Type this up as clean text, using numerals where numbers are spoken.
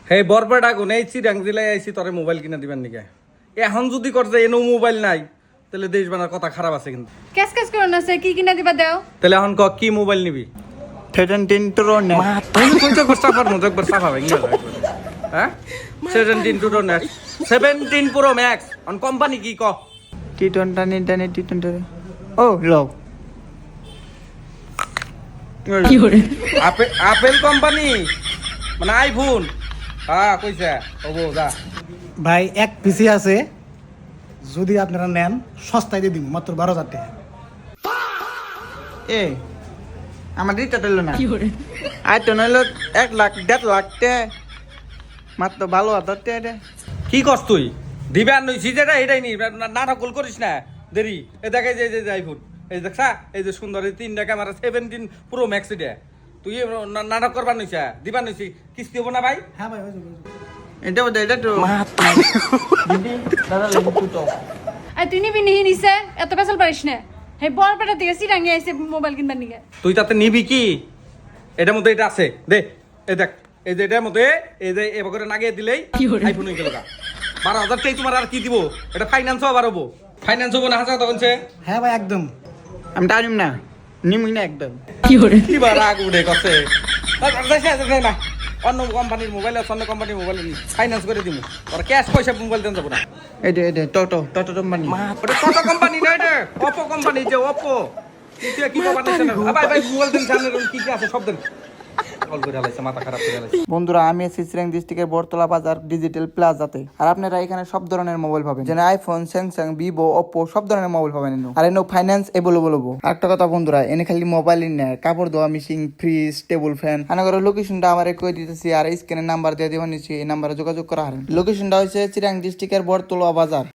হে বরপেটা গুনে চিরাং জেলায় আইছি তোরে মোবাইল কিনা দিবেন নিকে এখন যদি করতে এনো মোবাইল নাই তাহলে দেশ বানার কথা খারাপ আছে কিন্তু ক্যাশ ক্যাশ করো না সে কি কিনা দিবা দাও তাহলে এখন ক কি মোবাইল নিবি 17 Pro Max তুমি কইছো গোস্তাফার মজক গোস্তাফা ভাই গেল হ্যাঁ 17 Pro Max 17 Pro Max on company কি ক T20 ইন্টারনেট T20 ও লো আপেল কোম্পানি মানে আইফোন হ্যাঁ কইছে ওবো যা ভাই এক পিসি আছে যদি আপনারা নেন সস্তায় দিয়ে দিব মাত্র 12,000 টাকা এ আমার রিচার্জ হলো না আই তো নইলো 1 লাখ 1.5 লাখ তে মাত্র ভালো হাজার টাকা কি করছ তুই দিবে আর নইছি যেটা এটাই নি নাটক গোল করিস না দেরি এ দেখে যে আইফোন এই দেখছা এই যে সুন্দর এই 3টা ক্যামেরা 17 Pro Max এটা তুই নাটক করবার নইছা দিবার নইছি কিস্তি হবো না ভাই হ্যাঁ ভাই হয়ে যাবে এটা বড় এটা তো দিদি দাদা লাগি তো আর তুই নিবি নিহি নিছে এত পেছাল পারিস না হে বরপেটা থেকে চিরাঙ্গে আইছে মোবাইল কিনবার নিকে তুই তাতে নিবি কি এটার মধ্যে এটা আছে দে এই দেখ এই যে এটার মধ্যে এই যে এবার করে নাগিয়ে দিলেই আইফোন হয়ে গেল 12,000 টাই তোমার আর কি দিব এটা ফাইন্যান্স আবার হবো ফাইন্যান্স হবো না হাজার তখন সে হ্যাঁ ভাই একদম আমি টাইম না নিমই না একদম কি বার রাগ উঠে গেছে না অন্য কোম্পানির মোবাইল আছে অন্য কোম্পানির মোবাইল ফাইন্যান্স করে দিব আর ক্যাশ পয়সা মোবাইল দেন যাবো না এটা টো কোম্পানি ওটা কত কোম্পানি না এটা অপো কোম্পানি যে অপো কি কোম্পানি না ভাই ভাই মোবাইল দেন সামনে কি কি আছে সব দেন কল করে আলাইছে মাথা খারাপ করে আলাইছে বন্ধুরা আমি আছি চিরাং ডিস্ট্রিক্টের বরতলা বাজার ডিজিটাল প্লাজাতে আর আপনারা এখানে সব ধরনের মোবাইল পাবেন যেন আইফোন স্যামসাং ভিভো ওপো সব ধরনের মোবাইল পাবেন আর এনো ফাইন্যান্স এভেলেবল হবো একটা কথা বন্ধুরা এনে খালি মোবাইল না কাপড় ধোয়া মেশিন ফ্রিজ টেবিল ফ্যান আনাগর লোকেশনটা আমারে কই দিতেছি আর স্ক্রিনের নাম্বার দিয়ে দিবেন নিচে এই নাম্বারে যোগাযোগ করা হারেন লোকেশনটা হচ্ছে চিরাং ডিস্ট্রিক্টের বরতলা বাজার।